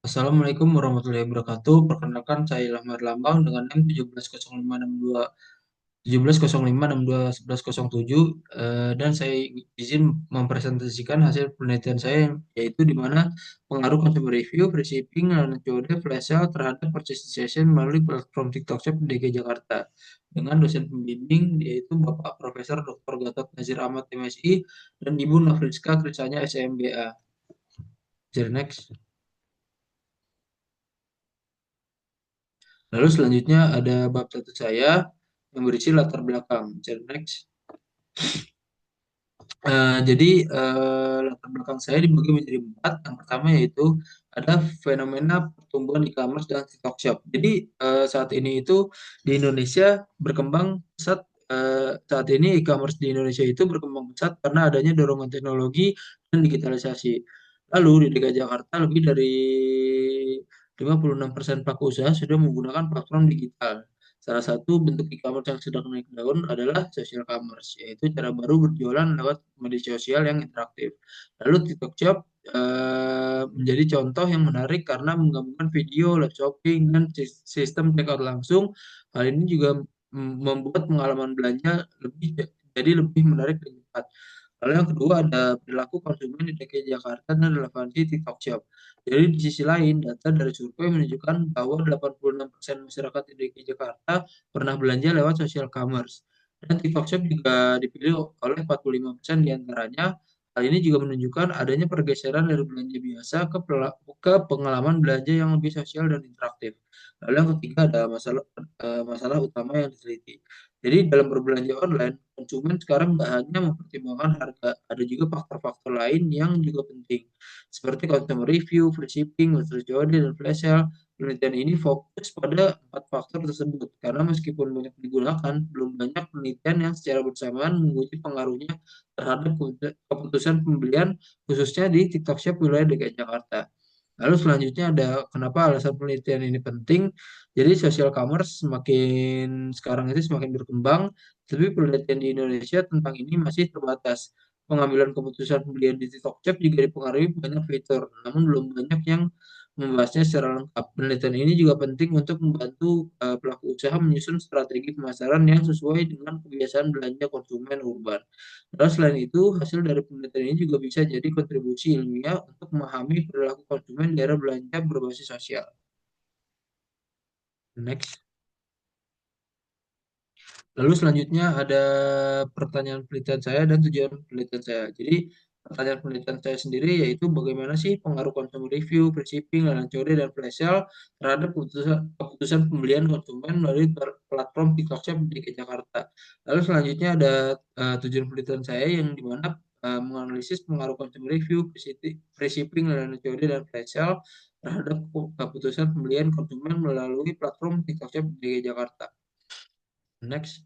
Assalamualaikum warahmatullahi wabarakatuh. Perkenalkan saya Ilham Lambang dengan NIM 170562 dan saya izin mempresentasikan hasil penelitian saya yaitu di mana pengaruh consumer review, free shipping, dan COD flash sale terhadap purchase decision melalui platform TikTok Shop DKI Jakarta dengan dosen pembimbing yaitu Bapak Profesor Dr. Gatot Nazir Ahmad MSI dan Ibu Nafriska Krisanya SMBA. Jadi next. Lalu selanjutnya ada bab satu saya yang berisi latar belakang. Jadi next. Latar belakang saya dibagi menjadi empat. Yang pertama yaitu ada fenomena pertumbuhan e-commerce dan TikTok Shop. Jadi saat ini itu di Indonesia berkembang pesat. Saat ini e-commerce di Indonesia itu berkembang pesat karena adanya dorongan teknologi dan digitalisasi. Lalu di DKI Jakarta lebih dari 56% pelaku usaha sudah menggunakan platform digital. Salah satu bentuk e-commerce yang sedang naik daun adalah social commerce, yaitu cara baru berjualan lewat media sosial yang interaktif. Lalu TikTok Shop menjadi contoh yang menarik karena menggabungkan video, live shopping, dan sistem checkout langsung. Hal ini juga membuat pengalaman belanja jadi lebih menarik dan cepat. Lalu yang kedua ada perilaku konsumen di DKI Jakarta dan relevansi TikTok Shop. Jadi di sisi lain, data dari survei menunjukkan bahwa 86% masyarakat di DKI Jakarta pernah belanja lewat social commerce. Dan TikTok Shop juga dipilih oleh 45% diantaranya. Hal ini juga menunjukkan adanya pergeseran dari belanja biasa ke pengalaman belanja yang lebih sosial dan interaktif. Lalu yang ketiga ada masalah utama yang diteliti. Jadi dalam berbelanja online, konsumen sekarang nggak hanya mempertimbangkan harga, ada juga faktor-faktor lain yang juga penting seperti consumer review, free shipping, user journey, dan flash sale. Penelitian ini fokus pada empat faktor tersebut karena meskipun banyak digunakan, belum banyak penelitian yang secara bersamaan menguji pengaruhnya terhadap keputusan pembelian khususnya di TikTok Shop wilayah DKI Jakarta. Lalu selanjutnya ada kenapa alasan penelitian ini penting. Jadi social commerce semakin sekarang itu semakin berkembang, tapi penelitian di Indonesia tentang ini masih terbatas. Pengambilan keputusan pembelian di TikTok Shop juga dipengaruhi banyak fitur, namun belum banyak yang membahasnya secara lengkap. Penelitian ini juga penting untuk membantu pelaku usaha menyusun strategi pemasaran yang sesuai dengan kebiasaan belanja konsumen urban. Lalu selain itu, hasil dari penelitian ini juga bisa jadi kontribusi ilmiah untuk memahami perilaku konsumen di era belanja berbasis sosial. Next. Lalu selanjutnya ada pertanyaan penelitian saya dan tujuan penelitian saya. Jadi pertanyaan penelitian saya sendiri yaitu bagaimana sih pengaruh consumer review, free shipping, layanan COD, dan flash sale terhadap keputusan pembelian konsumen melalui platform TikTok Shop di Jakarta. Lalu selanjutnya ada tujuan penelitian saya yang dimana menganalisis pengaruh consumer review, free shipping, layanan COD, dan flash sale terhadap keputusan pembelian konsumen melalui platform TikTok Shop di Jakarta. Next.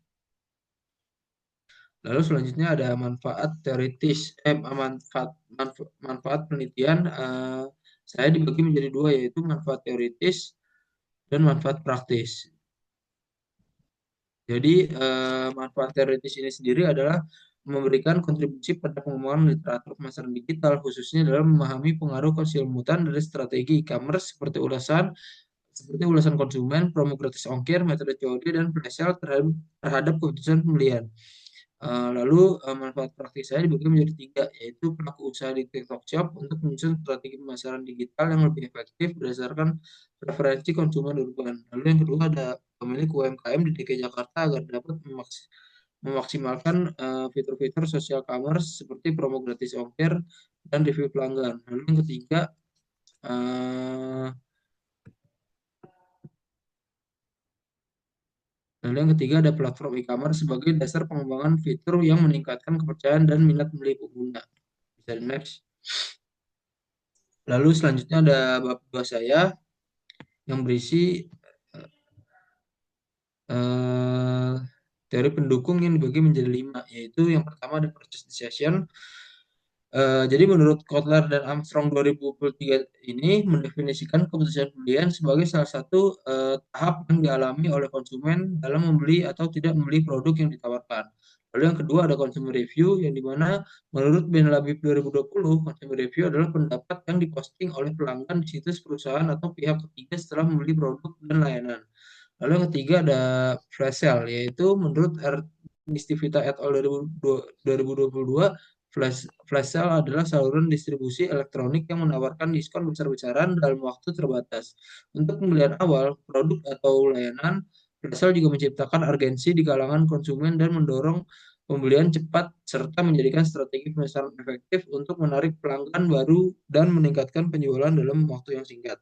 Lalu selanjutnya ada manfaat teoritis, manfaat penelitian. Saya dibagi menjadi dua yaitu manfaat teoritis dan manfaat praktis. Jadi manfaat teoritis ini sendiri adalah memberikan kontribusi pada pengembangan literatur pemasaran digital khususnya dalam memahami pengaruh kesilmutan dari strategi e-commerce seperti ulasan konsumen, promo gratis ongkir, metode COD, dan flash sale terhadap keputusan pembelian. Lalu manfaat praktis saya dibagi menjadi tiga, yaitu pelaku usaha di TikTok Shop untuk menyusun strategi pemasaran digital yang lebih efektif berdasarkan preferensi konsumen urban. Lalu yang kedua ada pemilik UMKM di DKI Jakarta agar dapat memaksimalkan fitur-fitur social commerce seperti promo gratis ongkir dan review pelanggan. Lalu yang ketiga uh, Lalu yang ketiga ada platform e-commerce sebagai dasar pengembangan fitur yang meningkatkan kepercayaan dan minat beli pengguna. Bisa di next. Lalu selanjutnya ada bab 2 saya yang berisi eh, teori pendukung yang dibagi menjadi 5, yaitu yang pertama ada purchase decision. Jadi menurut Kotler dan Armstrong 2023 ini mendefinisikan keputusan pembelian sebagai salah satu tahap yang dialami oleh konsumen dalam membeli atau tidak membeli produk yang ditawarkan. Lalu yang kedua ada consumer review yang dimana menurut Ben Labib 2020, consumer review adalah pendapat yang diposting oleh pelanggan di situs perusahaan atau pihak ketiga setelah membeli produk dan layanan. Lalu yang ketiga ada flash sale, yaitu menurut Ernestivita et al. 2022, flash sale adalah saluran distribusi elektronik yang menawarkan diskon besar-besaran dalam waktu terbatas. Untuk pembelian awal, produk atau layanan, flash sale juga menciptakan urgensi di kalangan konsumen dan mendorong pembelian cepat serta menjadikan strategi pemasaran efektif untuk menarik pelanggan baru dan meningkatkan penjualan dalam waktu yang singkat.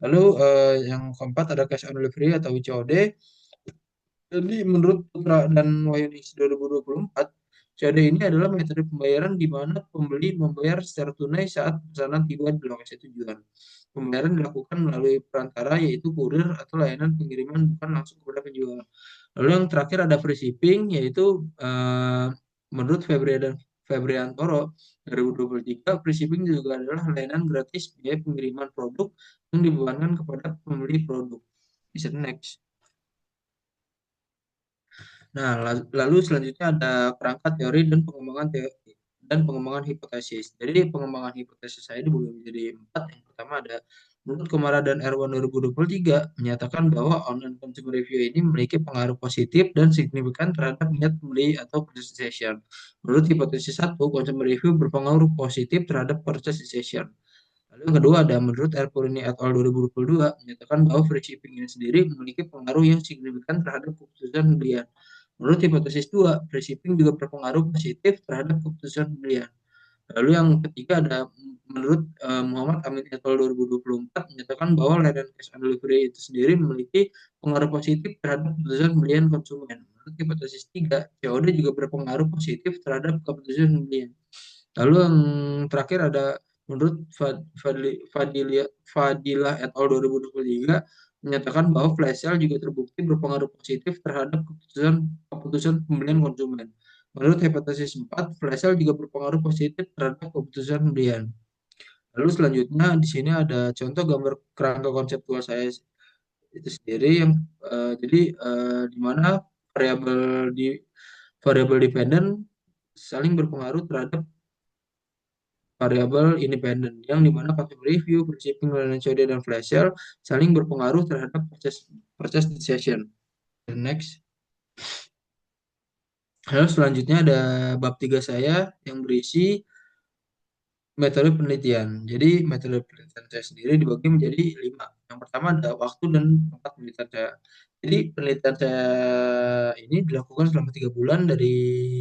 Lalu yang keempat ada cash on delivery atau COD. Jadi menurut Putra dan Wahyuningsi 2024, COD ini adalah metode pembayaran di mana pembeli membayar secara tunai saat pesanan tiba di lokasi tujuan. Pembayaran dilakukan melalui perantara yaitu kurir atau layanan pengiriman bukan langsung kepada penjual. Lalu yang terakhir ada free shipping yaitu menurut Febriantoro 2023, free shipping juga adalah layanan gratis biaya pengiriman produk yang dibebankan kepada pembeli produk. Bisa next. Nah, lalu selanjutnya ada perangkat teori dan pengembangan hipotesis. Jadi pengembangan hipotesis saya dibagi menjadi 4. Yang pertama ada menurut Komara dan Erwan 2023 menyatakan bahwa online consumer review ini memiliki pengaruh positif dan signifikan terhadap minat pembeli atau purchase decision. Menurut hipotesis 1, consumer review berpengaruh positif terhadap purchase decision. Lalu yang kedua ada menurut Erpurini et al. 2022 menyatakan bahwa free shipping ini sendiri memiliki pengaruh yang signifikan terhadap keputusan pembelian. Menurut hipotesis 2, free shipping juga berpengaruh positif terhadap keputusan pembelian. Lalu yang ketiga ada menurut Muhammad Amin et al. 2024 menyatakan bahwa layanan cash on delivery itu sendiri memiliki pengaruh positif terhadap keputusan pembelian konsumen. Menurut hipotesis 3, COD juga berpengaruh positif terhadap keputusan pembelian. Lalu yang terakhir ada menurut Fadilah et al. 2023 menyatakan bahwa flash sale juga terbukti berpengaruh positif terhadap keputusan pembelian konsumen. Menurut hipotesis 4, flash sale juga berpengaruh positif terhadap keputusan pembelian. Lalu selanjutnya di sini ada contoh gambar kerangka konseptual saya itu sendiri yang jadi di mana variabel di variabel dependen saling berpengaruh terhadap variabel independen yang dimana consumer review, shipping, COD, dan flash sale saling berpengaruh terhadap proses decision. Next. Lalu selanjutnya ada bab 3 saya yang berisi metode penelitian. Jadi metode penelitian saya sendiri dibagi menjadi 5. Yang pertama ada waktu dan tempat penelitian saya. Jadi penelitian saya ini dilakukan selama 3 bulan dari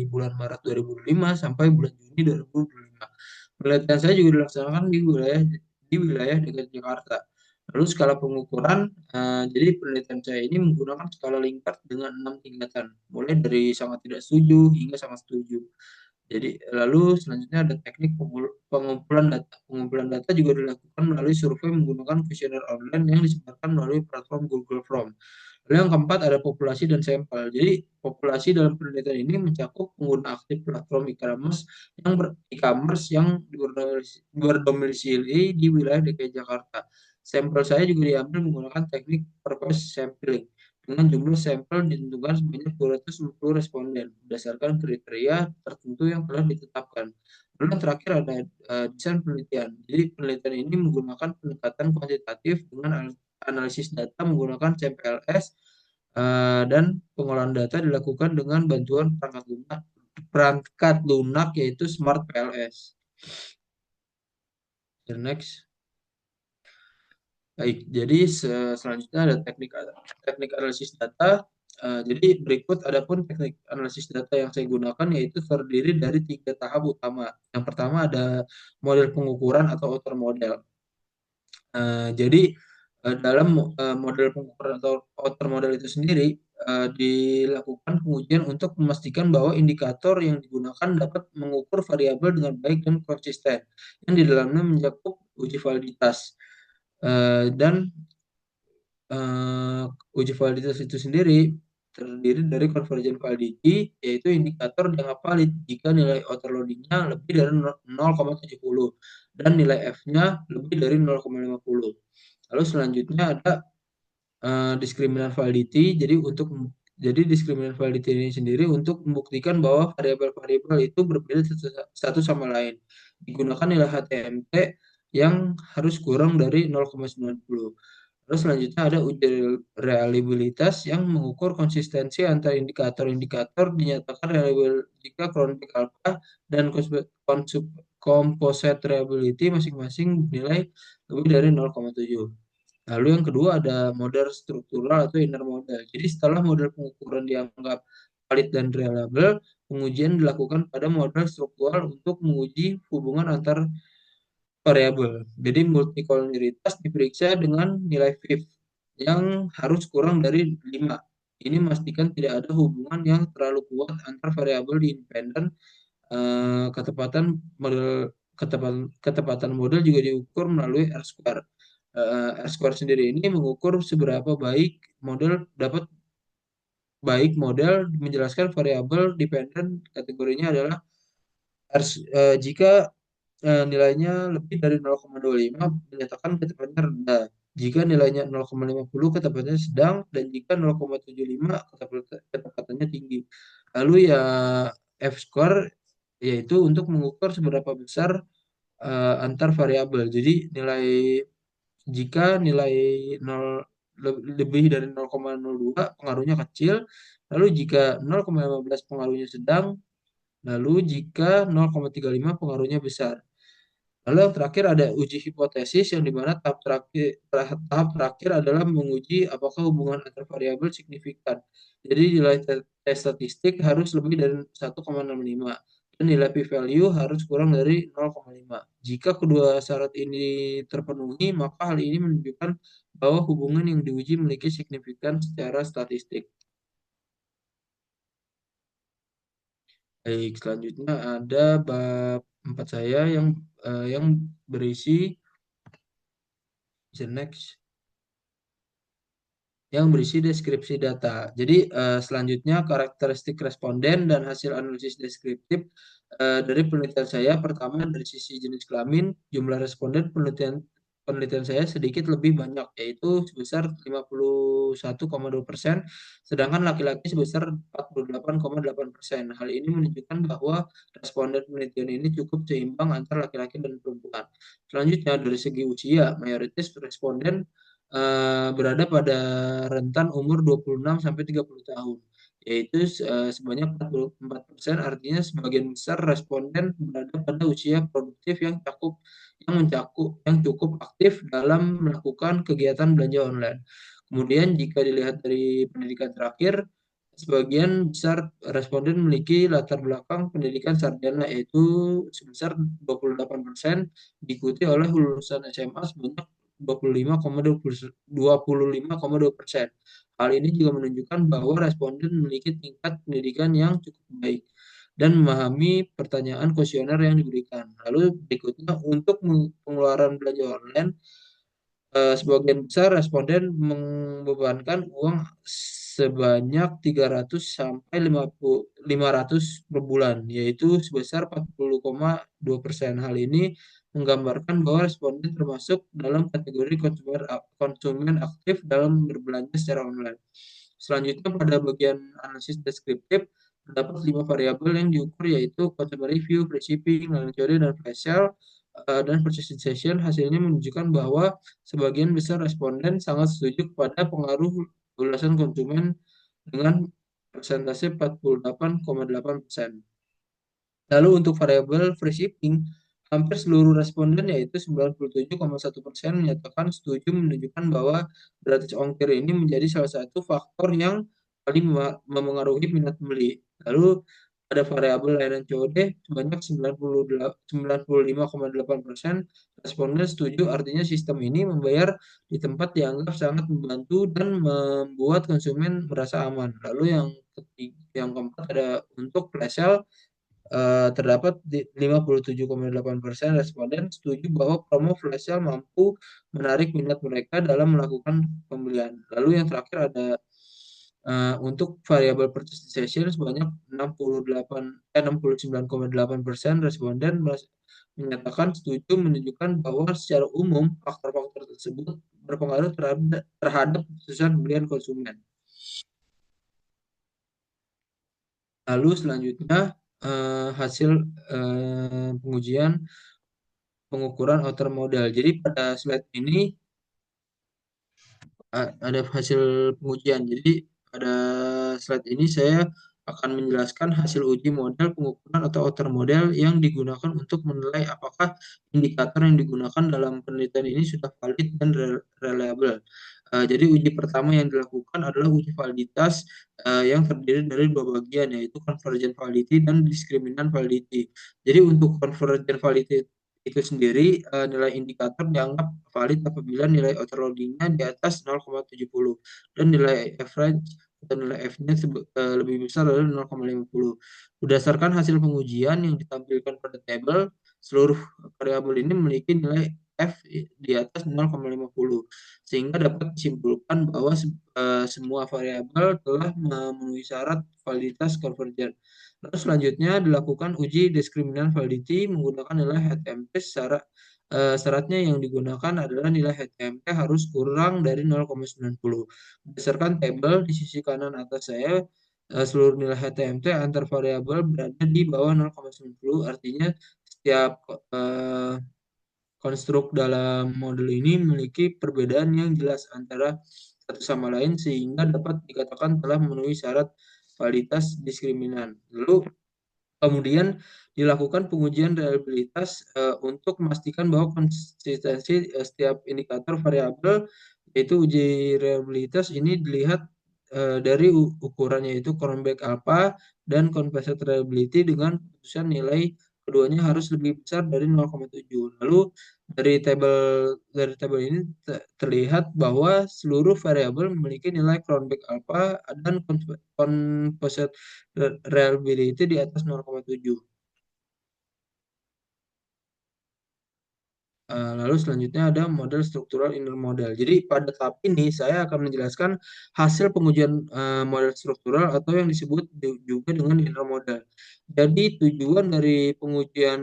bulan Maret 2005 sampai bulan Juni 2025. Penelitian saya juga dilaksanakan di wilayah dekat Jakarta. Lalu skala pengukuran, jadi penelitian saya ini menggunakan skala Likert dengan 6 tingkatan, mulai dari sangat tidak setuju hingga sangat setuju. Jadi lalu selanjutnya ada teknik pengumpulan data. Pengumpulan data juga dilakukan melalui survei menggunakan kuesioner online yang disebarkan melalui platform Google Form. Lalu yang keempat ada populasi dan sampel. Jadi populasi dalam penelitian ini mencakup pengguna aktif platform e-commerce yang berdomisili di wilayah DKI Jakarta. Sampel saya juga diambil menggunakan teknik purpose sampling dengan jumlah sampel ditentukan sebanyak 250 responden berdasarkan kriteria tertentu yang telah ditetapkan. Lalu yang terakhir ada desain penelitian. Jadi penelitian ini menggunakan pendekatan kuantitatif dengan analisis data menggunakan CPLS dan pengolahan data dilakukan dengan bantuan perangkat lunak yaitu Smart PLS. The next. Baik, jadi selanjutnya ada teknik analisis data. Jadi berikut adapun teknik analisis data yang saya gunakan yaitu terdiri dari 3 tahap utama. Yang pertama ada model pengukuran atau outer model. Jadi dalam model pengukuran atau outer model itu sendiri dilakukan pengujian untuk memastikan bahwa indikator yang digunakan dapat mengukur variabel dengan baik dan konsisten yang di dalamnya mencakup uji validitas. Dan uji validitas itu sendiri terdiri dari convergent validity, yaitu indikator dianggap valid jika nilai autoloadingnya lebih dari 0,70 dan nilai F-nya lebih dari 0,50. Lalu selanjutnya ada discriminant validity, jadi untuk Jadi discriminant validity ini sendiri untuk membuktikan bahwa variabel-variabel itu berbeda satu sama lain. Digunakan nilai HTMT yang harus kurang dari 0,90. Terus selanjutnya ada uji reliabilitas yang mengukur konsistensi antara indikator-indikator dinyatakan reliable jika chromatic alpha dan composite reliability masing-masing dinilai lebih dari 0,7. Lalu yang kedua ada model struktural atau inner model. Jadi setelah model pengukuran dianggap valid dan reliable, pengujian dilakukan pada model struktural untuk menguji hubungan antar variabel. Jadi multikolinitas diperiksa dengan nilai VIF yang harus kurang dari 5. Ini memastikan tidak ada hubungan yang terlalu kuat antar variabel di independen. Ketepatan model ketepatan model juga diukur melalui R-square. R-square sendiri ini mengukur seberapa baik model menjelaskan variabel dependen. Kategorinya adalah jika nilainya lebih dari 0,25 menyatakan kecepatannya rendah. Jika nilainya 0,50 kecepatannya sedang dan jika 0,75 kecepatannya tinggi. Lalu ya F-score yaitu untuk mengukur seberapa besar antar variabel. Jadi jika nilai 0 lebih dari 0,02 pengaruhnya kecil, lalu jika 0,15 pengaruhnya sedang, lalu jika 0,35 pengaruhnya besar. Lalu yang terakhir ada uji hipotesis yang dimana tahap terakhir adalah menguji apakah hubungan antar variabel signifikan. Jadi nilai tes statistik harus lebih dari 1,65 dan nilai p-value harus kurang dari 0,5. Jika kedua syarat ini terpenuhi, maka hal ini menunjukkan bahwa hubungan yang diuji memiliki signifikan secara statistik. Baik, selanjutnya ada bab 4 saya yang berisi the next yang berisi deskripsi data. Jadi selanjutnya karakteristik responden dan hasil analisis deskriptif dari penelitian saya. Pertama dari sisi jenis kelamin, jumlah responden penelitian saya sedikit lebih banyak, yaitu sebesar 51,2%, sedangkan laki-laki sebesar 48,8%. Hal ini menunjukkan bahwa responden penelitian ini cukup seimbang antara laki-laki dan perempuan. Selanjutnya dari segi usia, mayoritas responden berada pada rentan umur 26 sampai 30 tahun, yaitu sebanyak 44%. Artinya sebagian besar responden berada pada usia produktif yang cukup aktif dalam melakukan kegiatan belanja online. Kemudian jika dilihat dari pendidikan terakhir, sebagian besar responden memiliki latar belakang pendidikan sarjana, yaitu sebesar 28%, diikuti oleh lulusan SMA sebanyak 25,2%. Hal ini juga menunjukkan bahwa responden memiliki tingkat pendidikan yang cukup baik dan memahami pertanyaan kuesioner yang diberikan. Lalu berikutnya untuk pengeluaran belanja online, sebagian besar responden membebankan uang sebanyak 300 sampai 500 per bulan, yaitu sebesar 40,2%. Hal ini menggambarkan bahwa responden termasuk dalam kategori konsumen aktif dalam berbelanja secara online. Selanjutnya pada bagian analisis deskriptif, terdapat 5 variabel yang diukur, yaitu consumer review, free shipping, teori, dan flash sale. Dan persistence hasilnya menunjukkan bahwa sebagian besar responden sangat setuju kepada pengaruh ulasan konsumen dengan persentase 48,8%. Lalu untuk variabel free shipping, hampir seluruh responden yaitu 97,1% menyatakan setuju, menunjukkan bahwa gratis ongkir ini menjadi salah satu faktor yang paling memengaruhi minat beli. Lalu ada variabel layanan COD sebanyak 95,8% responden setuju, artinya sistem ini membayar di tempat dianggap sangat membantu dan membuat konsumen merasa aman. Lalu yang keempat ada untuk flash sale, terdapat 57,8% responden setuju bahwa promo flash sale mampu menarik minat mereka dalam melakukan pembelian. Lalu yang terakhir ada untuk variabel purchase decision sebanyak 69,8% responden menyatakan setuju, menunjukkan bahwa secara umum faktor-faktor tersebut berpengaruh terhadap keputusan pembelian konsumen. Lalu selanjutnya hasil pengujian pengukuran outer model. Jadi pada slide ini ada hasil pengujian. Jadi pada slide ini saya akan menjelaskan hasil uji model pengukuran atau outer model yang digunakan untuk menilai apakah indikator yang digunakan dalam penelitian ini sudah valid dan reliable. Jadi uji pertama yang dilakukan adalah uji validitas yang terdiri dari dua bagian, yaitu convergent validity dan discriminant validity. Jadi untuk convergent validity itu sendiri nilai indikator dianggap valid apabila nilai overloadingnya di atas 0,70 dan nilai average atau nilai F-nya lebih besar dari 0,50. Berdasarkan hasil pengujian yang ditampilkan pada tabel, seluruh variabel ini memiliki nilai F di atas 0,50 sehingga dapat disimpulkan bahwa semua variabel telah memenuhi syarat validitas konvergen. Lalu selanjutnya dilakukan uji discriminant validity menggunakan nilai HTMP syaratnya yang digunakan adalah nilai HTMP harus kurang dari 0,90. Berdasarkan tabel di sisi kanan atas saya, seluruh nilai HTMP antar variabel berada di bawah 0,90, artinya setiap konstruk dalam model ini memiliki perbedaan yang jelas antara satu sama lain sehingga dapat dikatakan telah memenuhi syarat validitas diskriminan. Lalu kemudian dilakukan pengujian reliabilitas untuk memastikan bahwa konsistensi setiap indikator variabel, yaitu uji reliabilitas ini dilihat dari ukurannya yaitu Cronbach alpha dan composite reliability dengan keputusan nilai keduanya harus lebih besar dari 0,7. Lalu dari tabel ini terlihat bahwa seluruh variabel memiliki nilai Cronbach alpha dan composite reliability di atas 0,7. Lalu selanjutnya ada model struktural inner model. Jadi pada tahap ini saya akan menjelaskan hasil pengujian model struktural atau yang disebut juga dengan inner model. Jadi tujuan dari pengujian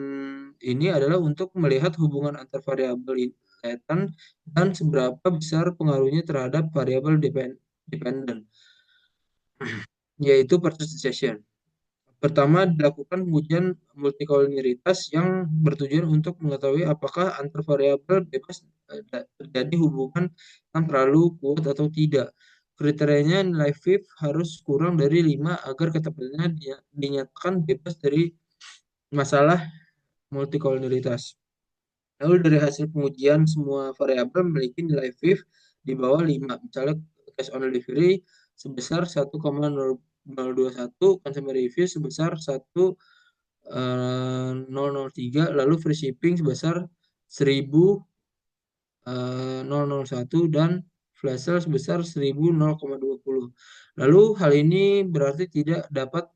ini adalah untuk melihat hubungan antar variabel latent dan seberapa besar pengaruhnya terhadap variabel dependent, yaitu persistence. Pertama, dilakukan pengujian multikolinialitas yang bertujuan untuk mengetahui apakah antar variabel bebas terjadi hubungan yang terlalu kuat atau tidak. Kriterianya nilai FIF harus kurang dari 5 agar ketepatnya dinyatakan bebas dari masalah multikolinialitas. Lalu dari hasil pengujian semua variabel memiliki nilai FIF di bawah 5. Misalnya cash on delivery sebesar 1,021, consumer review sebesar 1,003, lalu free shipping sebesar 1.001 dan flash sale sebesar 1.020. Lalu hal ini berarti tidak dapat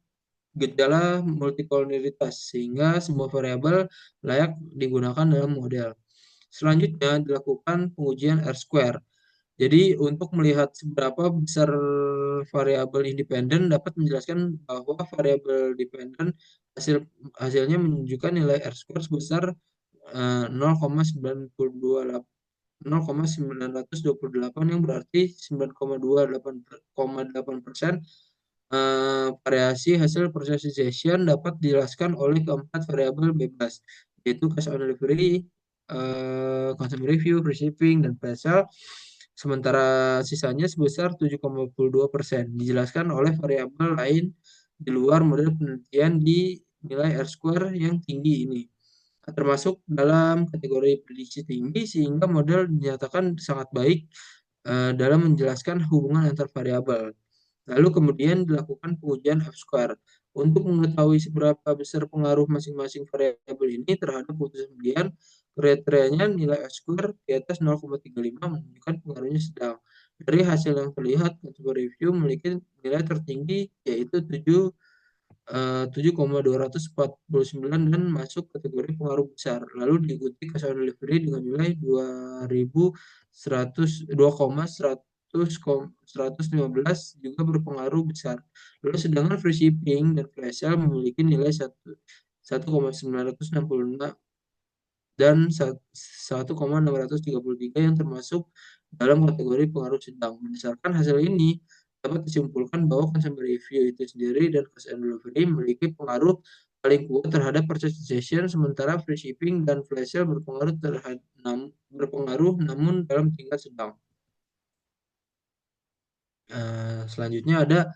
gejala multikolonialitas sehingga semua variabel layak digunakan dalam model. Selanjutnya dilakukan pengujian R-square. Jadi untuk melihat seberapa besar variabel independen dapat menjelaskan bahwa variabel dependen hasilnya menunjukkan nilai R-square sebesar 0,928 yang berarti 9,28% variasi hasil processization dapat dijelaskan oleh keempat variabel bebas, yaitu cash on delivery, consumer review, free shipping, dan PSL. Sementara sisanya sebesar 7,22% dijelaskan oleh variabel lain di luar model penelitian di nilai R-square yang tinggi ini, termasuk dalam kategori prediksi tinggi sehingga model dinyatakan sangat baik dalam menjelaskan hubungan antar variabel. Lalu kemudian dilakukan pengujian F-square. Untuk mengetahui seberapa besar pengaruh masing-masing variabel ini terhadap putusan pilihan, kriterianya nilai F-square di atas 0,35 menunjukkan pengaruhnya sedang. Dari hasil yang terlihat, kategori review memiliki nilai tertinggi yaitu 7,249 dan masuk kategori pengaruh besar. Lalu diikuti cash on delivery dengan nilai 2.115 juga berpengaruh besar. Lalu sedangkan free shipping dan flash sale memiliki nilai 1,965 dan 1,633 yang termasuk dalam kategori pengaruh sedang. Berdasarkan hasil ini, dapat disimpulkan bahwa consumer review itu sendiri dan cash on delivery memiliki pengaruh paling kuat terhadap purchase decision, sementara free shipping dan flash sale berpengaruh namun dalam tingkat sedang. Selanjutnya ada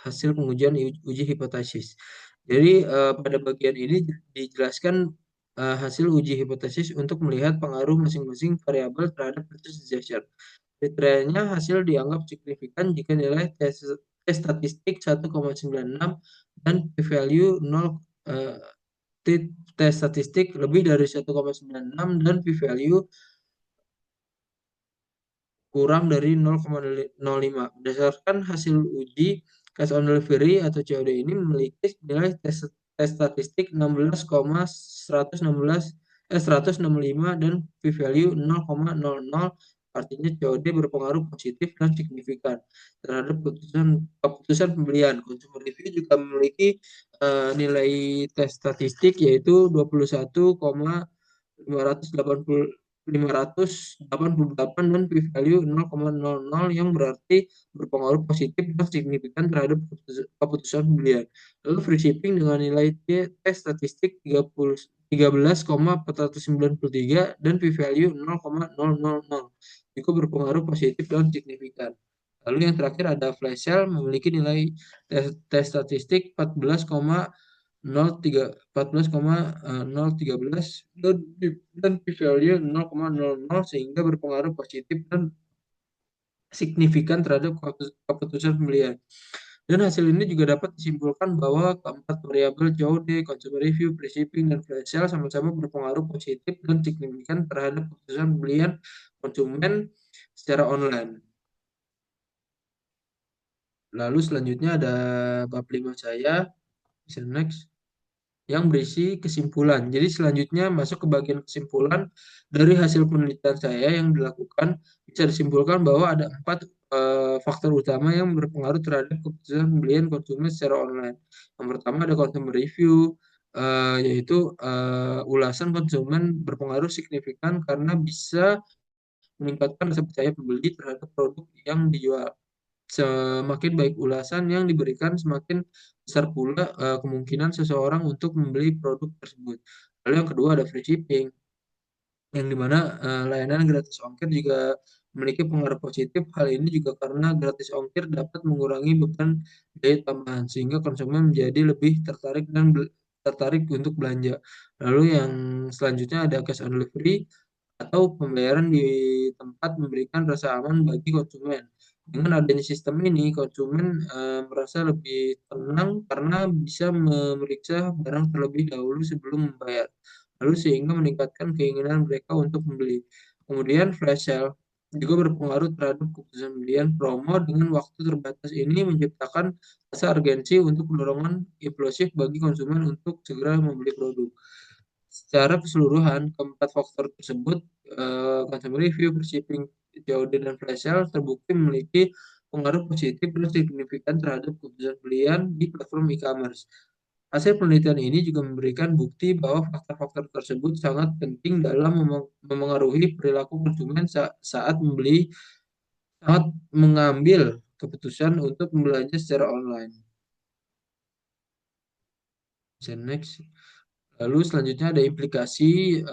hasil pengujian uji hipotesis. Jadi pada bagian ini dijelaskan hasil uji hipotesis untuk melihat pengaruh masing-masing variabel terhadap purchase decision. Kriterianya hasil dianggap signifikan jika nilai tes statistik 1,96 dan p-value 0, tes statistik lebih dari 1,96 dan p-value kurang dari 0,05. Berdasarkan hasil uji, cash on delivery atau COD ini memiliki nilai tes statistik 165 dan p-value 0,00, artinya COD berpengaruh positif dan signifikan terhadap keputusan pembelian. Consumer review juga memiliki nilai tes statistik yaitu 588 dan p-value 0,00 yang berarti berpengaruh positif dan signifikan terhadap keputusan pembelian. Lalu free shipping dengan nilai tes statistik 13,493 dan p-value 0,000 juga berpengaruh positif dan signifikan. Lalu yang terakhir ada flash sale memiliki nilai tes statistik 14,013 dan p-value 0,00 sehingga berpengaruh positif dan signifikan terhadap keputusan pembelian. Dan hasil ini juga dapat disimpulkan bahwa keempat variabel COD, consumer review, free shipping, dan flash sale sama-sama berpengaruh positif dan signifikan terhadap keputusan pembelian konsumen secara online. Lalu selanjutnya ada bab 5 saya, bisa next, yang berisi kesimpulan. Jadi selanjutnya masuk ke bagian kesimpulan dari hasil penelitian saya yang dilakukan, bisa disimpulkan bahwa ada 4 faktor utama yang berpengaruh terhadap keputusan pembelian konsumen secara online. Yang pertama ada consumer review, yaitu ulasan konsumen berpengaruh signifikan karena bisa meningkatkan rasa percaya pembeli terhadap produk yang dijual. Semakin baik ulasan yang diberikan, semakin besar pula kemungkinan seseorang untuk membeli produk tersebut. Lalu yang kedua ada free shipping, yang dimana layanan gratis ongkir juga memiliki pengaruh positif. Hal ini juga karena gratis ongkir dapat mengurangi beban biaya tambahan, sehingga konsumen menjadi lebih tertarik untuk belanja. Lalu yang selanjutnya ada cash on delivery, atau pembayaran di tempat memberikan rasa aman bagi konsumen. Dengan adanya sistem ini, konsumen merasa lebih tenang karena bisa memeriksa barang terlebih dahulu sebelum membayar, lalu sehingga meningkatkan keinginan mereka untuk membeli. Kemudian flash sale juga berpengaruh terhadap keputusan pembelian. Promo dengan waktu terbatas ini menciptakan rasa urgensi untuk dorongan impulsif bagi konsumen untuk segera membeli produk. Secara keseluruhan, keempat faktor tersebut, consumer review, shipping, COD, dan flash sale, terbukti memiliki pengaruh positif dan signifikan terhadap keputusan pembelian di platform e-commerce. Hasil penelitian ini juga memberikan bukti bahwa faktor-faktor tersebut sangat penting dalam memengaruhi perilaku konsumen saat saat mengambil keputusan untuk membelanja secara online. Next. Lalu selanjutnya ada implikasi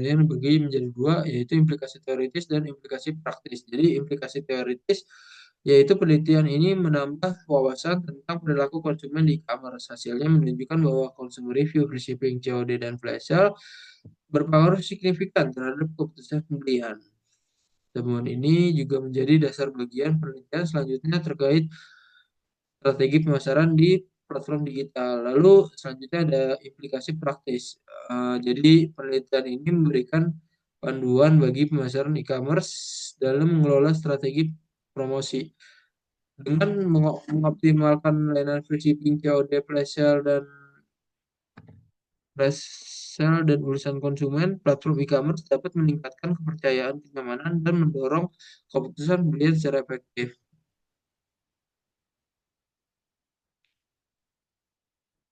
yang dibagi menjadi dua, yaitu implikasi teoritis dan implikasi praktis. Jadi implikasi teoritis yaitu penelitian ini menambah wawasan tentang perilaku konsumen di e-commerce. Hasilnya menunjukkan bahwa consumer review, free shipping, COD, dan flash sale berpengaruh signifikan terhadap keputusan pembelian. Temuan ini juga menjadi dasar bagian penelitian selanjutnya terkait strategi pemasaran di platform digital. Lalu selanjutnya ada implikasi praktis. Jadi penelitian ini memberikan panduan bagi pemasaran e-commerce dalam mengelola strategi promosi. Dengan mengoptimalkan layanan free shipping, COD, flash sale, dan urusan konsumen, platform e-commerce dapat meningkatkan kepercayaan, kenyamanan, dan mendorong keputusan pembelian secara efektif.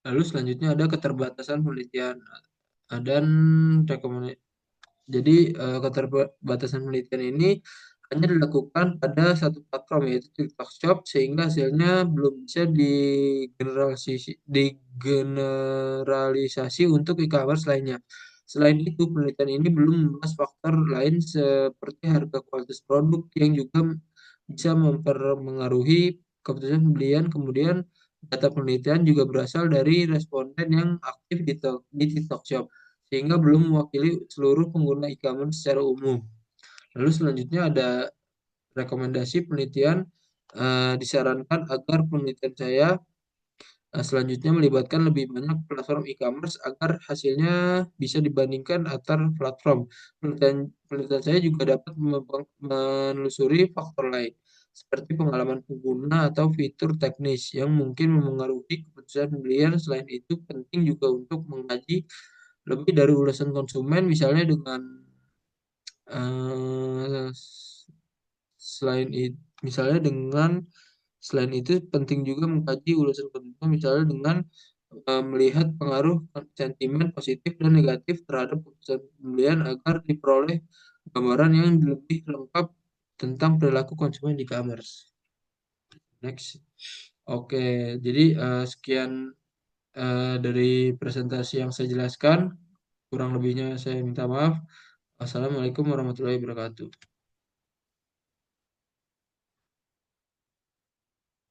Lalu selanjutnya ada keterbatasan penelitian dan rekomendasi. Jadi keterbatasan penelitian ini hanya dilakukan pada satu platform yaitu TikTok Shop sehingga hasilnya belum bisa digeneralisasi untuk e-commerce lainnya. Selain itu, penelitian ini belum membahas faktor lain seperti harga kualitas produk yang juga bisa mempengaruhi keputusan pembelian. Kemudian, data penelitian juga berasal dari responden yang aktif di TikTok Shop, sehingga belum mewakili seluruh pengguna e-commerce secara umum. Lalu selanjutnya ada rekomendasi penelitian. Disarankan agar penelitian saya selanjutnya melibatkan lebih banyak platform e-commerce agar hasilnya bisa dibandingkan antar platform. Penelitian saya juga dapat menelusuri faktor lain, seperti pengalaman pengguna atau fitur teknis yang mungkin memengaruhi keputusan pembelian. Selain itu, penting juga untuk mengkaji lebih dari ulasan konsumen, misalnya dengan eh, selain itu, misalnya dengan selain itu penting juga mengkaji ulasan konsumen misalnya dengan melihat pengaruh sentimen positif dan negatif terhadap keputusan pembelian agar diperoleh gambaran yang lebih lengkap tentang perilaku konsumen di e-commerce. Next. Oke, jadi sekian dari presentasi yang saya jelaskan. Kurang lebihnya saya minta maaf. Assalamualaikum warahmatullahi wabarakatuh.